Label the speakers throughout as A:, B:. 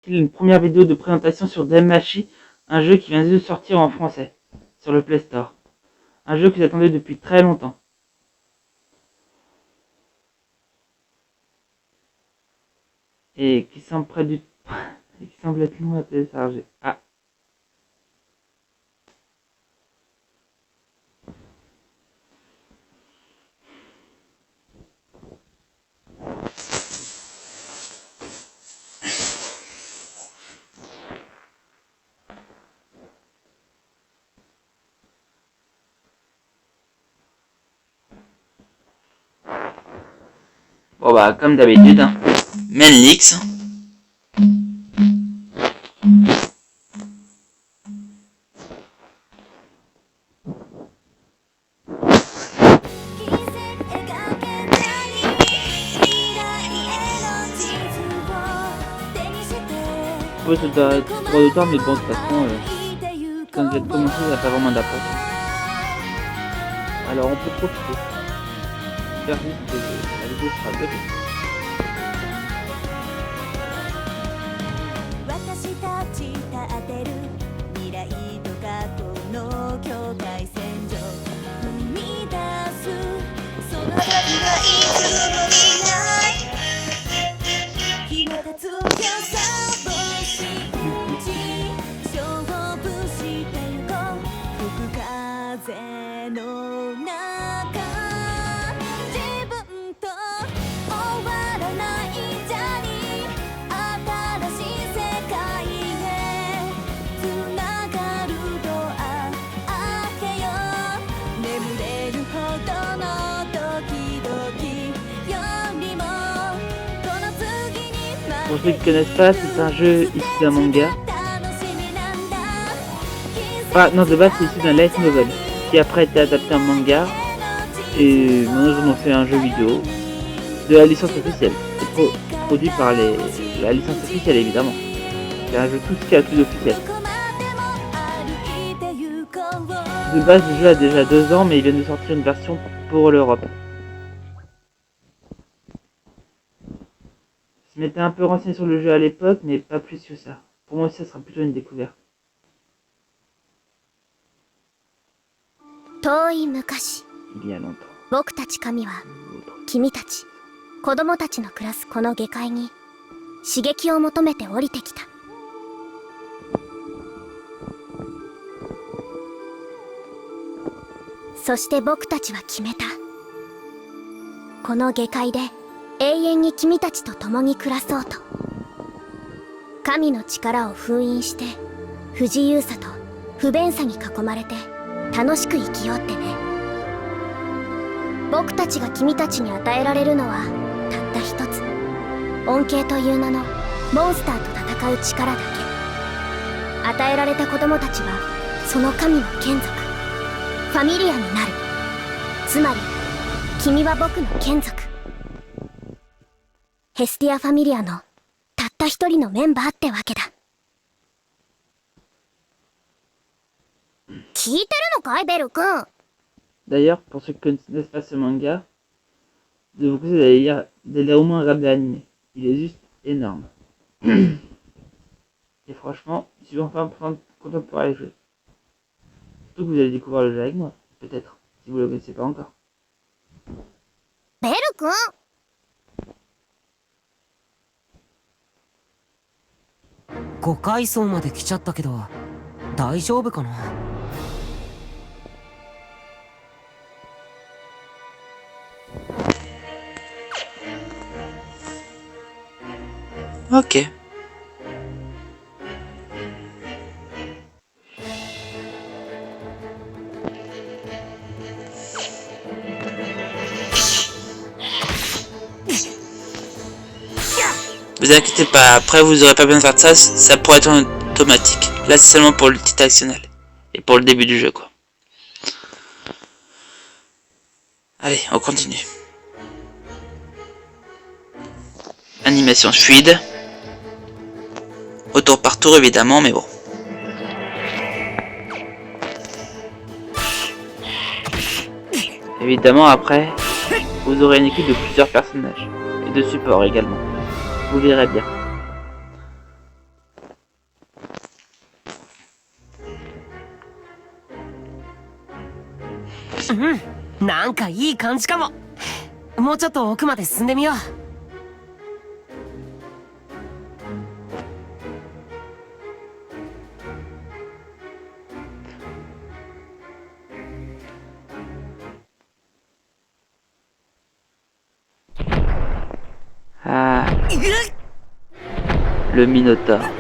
A: une première vidéo de présentation sur Danmachi, un jeu qui vient de sortir en français sur le Play Store. Un jeu que j'attendais depuis très longtemps. Et qui semble près du... et qui semble être long à télécharger. Ah. Bon bah comme d'habitude, hein. Menlix. Ouais, ça doit être trop de temps, mais bon, de toute façon, quand je viens de commencer, ça n'a pas vraiment d'importance. Alors on peut profiter. Faire vite que la vidéo sera bloquée. pour ceux qui ne connaissent pas, c'est un jeu issu d'un manga. Ah non, de base c'est issu d'un light novel qui après a été adapté en manga. Et maintenant ils ont fait un jeu vidéo de la licence officielle. C'est produit par la licence officielle évidemment. C'est un jeu tout ce qu'il y a de plus officiel. De base le jeu a déjà 2 ans mais ils viennent de sortir une version pour l'Europe. Je m'étais un peu renseigné sur le jeu à l'époque, mais pas plus que ça. Pour moi aussi, ça sera plutôt une découverte.
B: 遠い昔、
A: Il y a longtemps.
B: 僕たち神は君たち子供たちの暮らすこの下界に刺激を求めて降りてきた。そして僕たちは決めた。この下界で永遠に君たちと共に暮らそうと。神の力を封印して不自由さと不便さに囲まれて楽しく生きようってね。僕たちが君たちに与えられるのはたった一つ、恩恵という名のモンスターと戦う力だけ。与えられた子供たちはその神の眷属、ファミリアになる。つまり君は僕の眷属、ヘスティア・ファミリアのたった一人のメンバーってわけだ。聞いてるのかい、ベル君。
A: D'ailleurs, pour ceux qui connaissent pas ce manga, de vous conseiller d'aller au moins regarder l'anime. Il est juste énorme. Et franchement, je suis enfin content de pouvoir les jouer. Surtout que vous allez découvrir le jeu avec moi, peut-être, si vous ne le connaissez pas encore.
B: ベル君。
C: 5階層まで来ちゃったけど大丈夫かな。
A: Ok. Vous inquiétez pas, après vous aurez pas besoin de faire de ça, ça pourrait être en automatique. Là c'est seulement pour le titre actionnel. Et pour le début du jeu quoi. Allez, on continue. Animation fluide. Au tour par tour évidemment, mais bon. Évidemment après, vous aurez une équipe de plusieurs personnages. Et de support également. Vous verrez bien.
C: うん、なんかいい感じかも。もうちょっと奥まで進んでみよう。
A: Ah, le Minotaure.
C: Ah.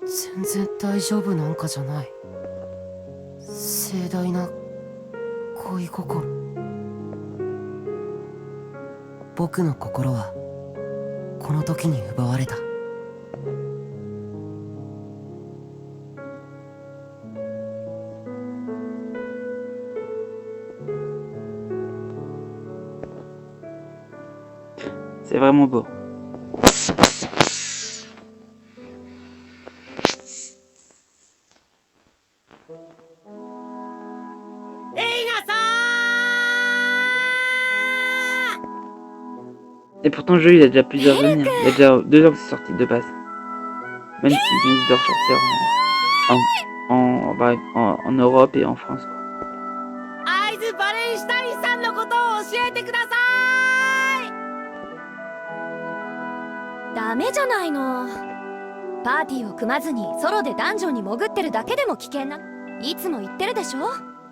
C: 全然大丈夫なんかじゃない。盛大な恋心。僕の心はこの時に奪われた。
A: C'est vraiment beau. Et pourtant le jeu il a déjà plusieurs années, hein. Il y a déjà 2 ans que c'est sorti de base. Même s'il vient de ressortir en Europe et en France, quoi.
D: 会津バレンシュタインさんのことを教えてください。ダメじゃないの。パーティーを組まずにソロでダンジョンに潜ってるだけでも危険な。いつも言ってるでしょ、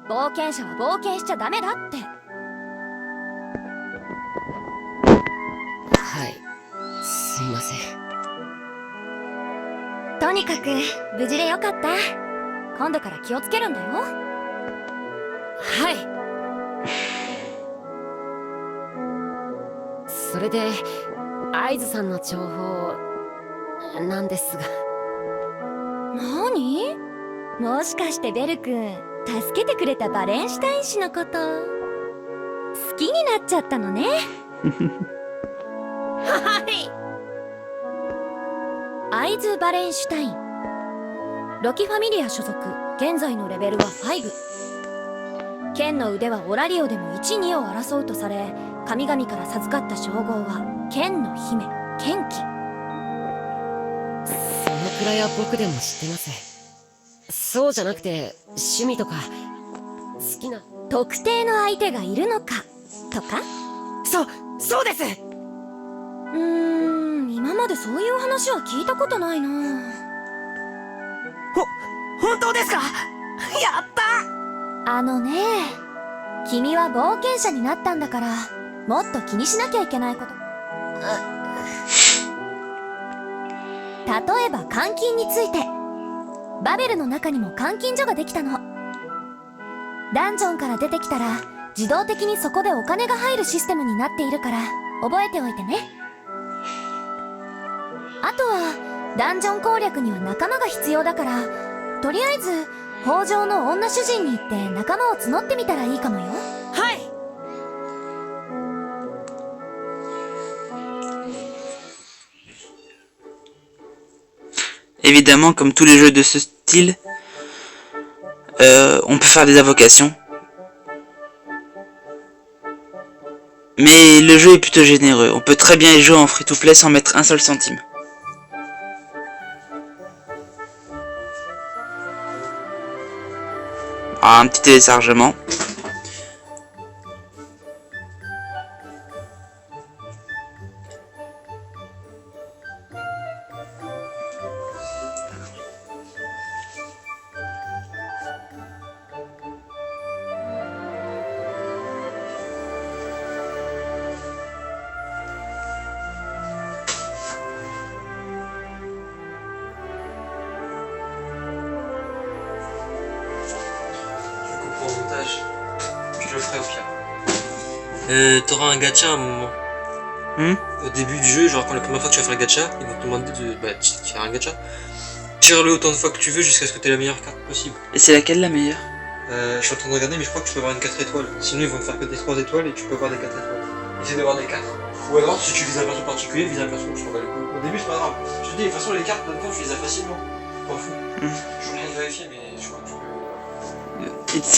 D: 冒険者は冒険しちゃダメだって。
C: はい、すいません。
B: とにかく無事でよかった。今度から気をつけるんだよ。
C: はい。それで会津さんの情報なんですが。
B: 何？もしかしてベル君、助けてくれたバレンシュタイン氏のこと好きになっちゃったのね。
D: はい。
B: 会津バレンシュタイン、ロキファミリア所属。現在のレベルは5。剣の腕はオラリオでも 1,2 を争うとされ、神々から授かった称号は剣の姫、剣気。
C: そのくらいは僕でも知ってます。そうじゃなくて趣味とか好きな
B: 特定の相手がいるのかとか。
C: そうです。
B: 今までそういう話は聞いたことないな。
C: 本当ですか？やった！
B: あのね、君は冒険者になったんだから、もっと気にしなきゃいけないこと。例えば監禁について。バベルの中にも監禁所ができたの。ダンジョンから出てきたら自動的にそこでお金が入るシステムになっているから、覚えておいてね。あとはダンジョン攻略には仲間が必要だから、とりあえず北条の女主人に行って仲間を募ってみたらいいかもよ。
D: はい。
A: Évidemment, comme tous les jeux de ce style, on peut faire des invocations. Mais le jeu est plutôt généreux. On peut très bien y jouer en free-to-play sans mettre un seul centime. Ah, un petit téléchargement.
E: Je le ferai au pire. T'auras un gacha à un moment. Au début du jeu, genre quand la première fois que tu vas faire le gacha, ils vont te demander de faire un gacha. Tire-le autant de fois que tu veux jusqu'à ce que tu aies la meilleure carte possible.
A: Et c'est laquelle la meilleure?
E: Je suis en train de regarder, mais je crois que tu peux avoir une 4 étoiles. Sinon, ils vont te faire que des 3 étoiles et tu peux avoir des 4 étoiles. Essaye d'avoir des 4. Ou alors, si tu vises un perso particulier, vise un perso, je t'en bats le coup. Au début, c'est pas grave. Je te dis, de toute façon, les cartes, maintenant, tu les as facilement. M'en fous. Je veux rien vérifier, mais je crois que tu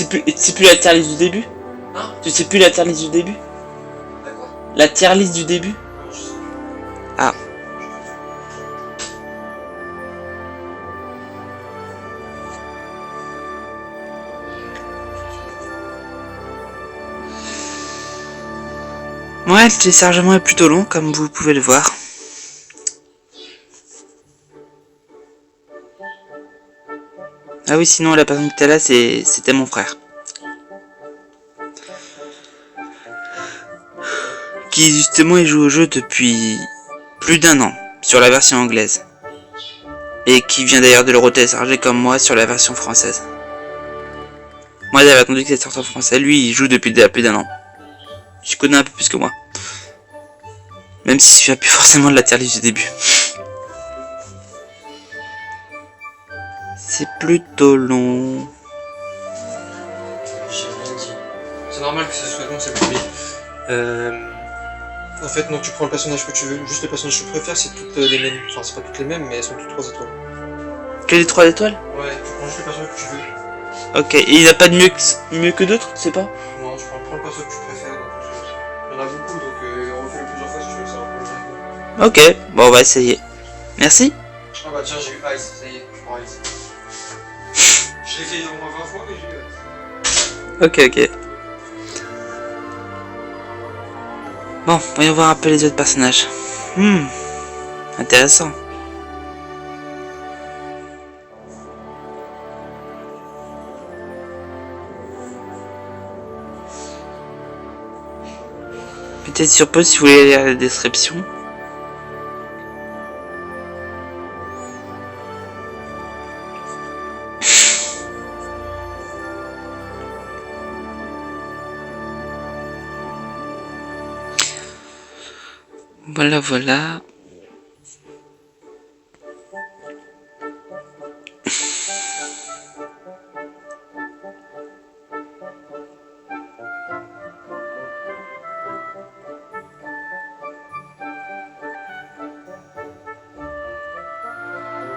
E: peux.
A: Et tu sais plus la tier list du début?
E: Hein?
A: Tu sais plus la tier list du début?
E: D'accord.
A: La tier list du début?
E: Non, je sais plus.
A: Ah. Ouais, le téléchargement est plutôt long, comme vous pouvez le voir. Ah oui, sinon la personne qui était là, c'était mon frère. Qui justement il joue au jeu depuis plus d'1 an, sur la version anglaise. Et qui vient d'ailleurs de le retélécharger comme moi sur la version française. Moi j'avais attendu que ça sorte en français, lui il joue depuis déjà plus d'1 an. Je connais un peu plus que moi. Même si je suis plus forcément de la tier list du début. C'est plutôt long.
E: J'ai rien dit. C'est normal que ce soit long, c'est le premier. En fait, non, tu prends le personnage que tu veux. Juste le personnage que tu préfères, c'est toutes les mêmes. Enfin, c'est pas toutes les mêmes, mais elles sont toutes 3 étoiles.
A: Que les 3 étoiles?
E: Ouais, tu prends juste le personnage que tu veux.
A: Ok, et il n'y a pas de mieux que d'autres, tu sais pas?
E: Non, tu prends le perso que tu préfères dans tout ça. Il y en a beaucoup, donc refais-le plusieurs fois si tu veux, ça va pas le faire.
A: Ok, bon on va essayer. Merci.
E: Ah bah tiens, j'ai eu Ice, ça y est, je prends Ice. Je l'ai fait au moins 20 fois, mais j'ai eu Ice.
A: Ok. Bon, voyons voir un peu les autres personnages. Intéressant. Peut-être sur pause si vous voulez lire la description. Voilà.